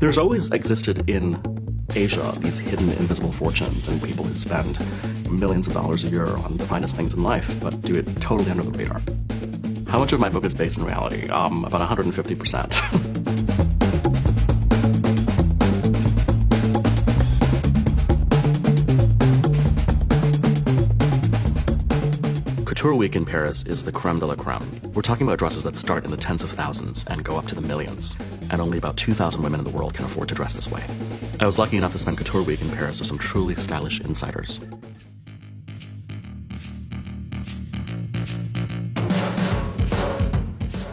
There's always existed in Asia these hidden invisible fortunes and people who spend millions of dollars a year on the finest things in life, but do it totally under the radar. How much of my book is based in reality? About 150%. Couture Week in Paris is the creme de la creme. We're talking about dresses that start in the tens of thousands and go up to the millions, and only about 2,000 women in the world can afford to dress this way. I was lucky enough to spend Couture Week in Paris with some truly stylish insiders.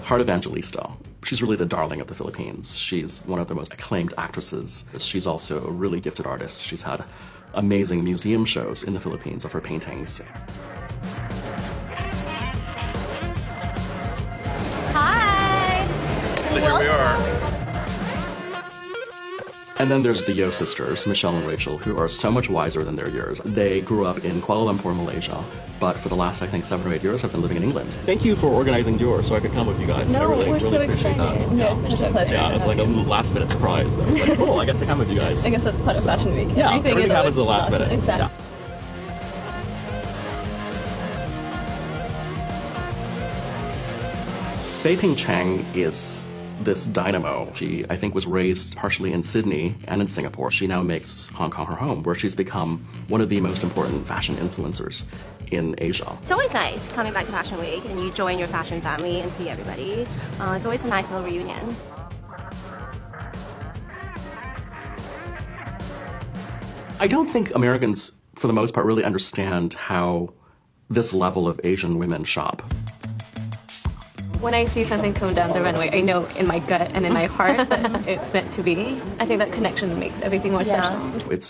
Heart Evangelista. She's really the darling of the Philippines. She's one of the most acclaimed actresses. She's also a really gifted artist. She's had amazing museum shows in the Philippines of her paintings. Hi! So here we are. And then there's the Yo sisters, Michelle and Rachel, who are so much wiser than their years. They grew up in Kuala Lumpur, Malaysia, but for the last, I think, 7 or 8 years have been living in England. Thank you for organizing yours so I could come with you guys. No, we're so appreciate excited. That. No, it's such a pleasure. Yeah, it was like a last minute surprise. It was like, cool, I get to come with you guys. I guess that's part of Fashion Week. Yeah, everything happens at the last minute. Exactly. Yeah. Fei Ping Chang is this dynamo. She, I think, was raised partially in Sydney and in Singapore. She now makes Hong Kong her home, where she's become one of the most important fashion influencers in Asia. It's always nice coming back to Fashion Week and you join your fashion family and see everybody. It's always a nice little reunion. I don't think Americans, for the most part, really understand how this level of Asian women shop. When I see something come down the runway, I know in my gut and in my heart that it's meant to be. I think that connection makes everything more special.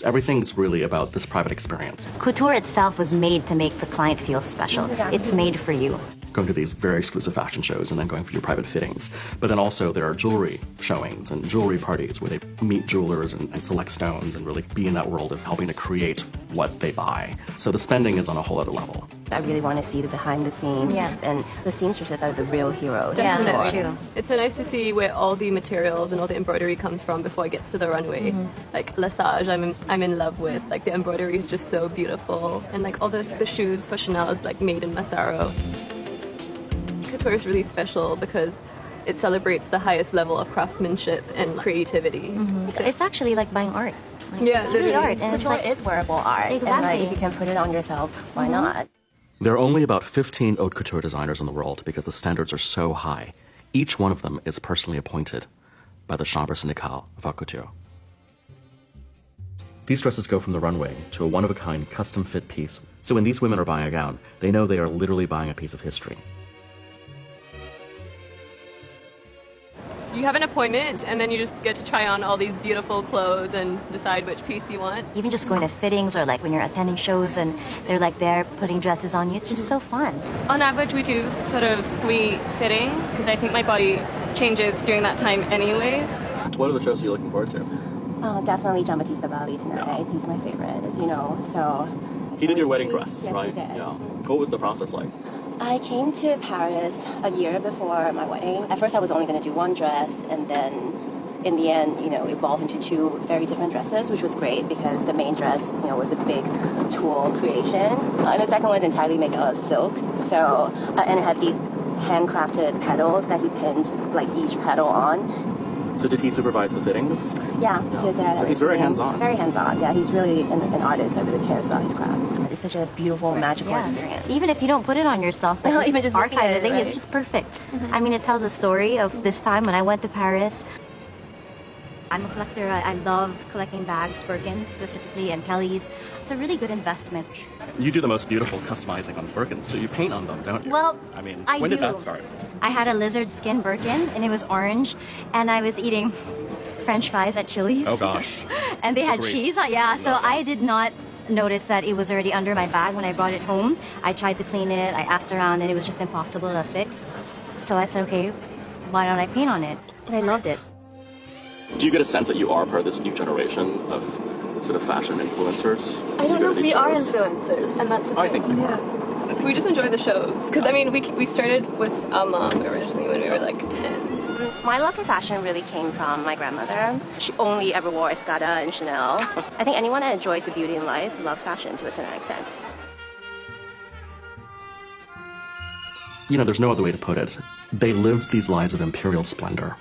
Everything's really about this private experience. Couture itself was made to make the client feel special. Exactly. It's made for you. Going to these very exclusive fashion shows and then going for your private fittings. But then also there are jewelry showings and jewelry parties where they meet jewelers and select stones and really be in that world of helping to create what they buy. So the spending is on a whole other level. I really want to see the behind the scenes, and the seamstresses are the real heroes. Yeah, that's true. It's so nice to see where all the materials and all the embroidery comes from before it gets to the runway. Like Lesage, I'm in love with. Like the embroidery is just so beautiful, and like all the shoes for Chanel is like made in Massaro. Couture is really special because it celebrates the highest level of craftsmanship and creativity. It's actually like buying art. Like, Yeah, it's really literally. art, and it's Couture like is wearable art, and like, Exactly. if you can put it on yourself, why not? There are only about 15 haute couture designers in the world because the standards are so high. Each one of them is personally appointed by the Chambre Syndicale of Haute Couture. These dresses go from the runway to a one-of-a-kind custom-fit piece. So when these women are buying a gown, they know they are literally buying a piece of history. You have an appointment, and then you just get to try on all these beautiful clothes and decide which piece you want. even just going to fittings or like when you're attending shows and they're like there putting dresses on you. It's just so fun. On average, we do sort of 3 fittings because I think my body changes during that time anyways. What are the shows you're looking forward to? Definitely Giambattista Valli tonight. He's my favorite, as you know. So He did your wedding dress, Yes, right? he did. Yeah. What was the process like? I came to Paris a year before my wedding. At first I was only going to do one dress, and then in the end, evolved into 2 very different dresses, which was great because the main dress, was a big tulle creation. And the second one was entirely made out of silk. So, and it had these handcrafted petals that he pinned like each petal on. So did he supervise the fittings? Yeah, So he's very hands-on. Very hands-on. Yeah, he's really an artist that really cares about his craft. It's such a beautiful, magical experience. Even if you don't put it on yourself, like No, even just looking archive at the it, thing, right? it's just perfect. I mean, it tells a story of this time when I went to Paris. I'm a collector. I love collecting bags, Birkins specifically, and Kelly's. It's a really good investment. You do the most beautiful customizing on Birkins, so you paint on them, don't you? Well, I mean, I when did do. that start? I had a lizard skin Birkin, and it was orange, and I was eating French fries at Chili's. Oh gosh. And they had Grease. cheese. Yeah, so I did not notice that it was already under my bag when I brought it home. I tried to clean it, I asked around, and it was just impossible to fix. So I said, okay, why don't I paint on it? And I loved it. Do you get a sense that you are part of this new generation of sort of fashion influencers? I don't know if these we are shows? influencers, and that's the I thing. think you are. We just enjoy the shows. Because, I mean, we started with Alma originally when we were like 10. My My love for fashion really came from my grandmother. She only ever wore Escada and Chanel. I think anyone that enjoys the beauty in life loves fashion to a certain extent. You know, there's no other way to put it. They lived these lives of imperial splendor.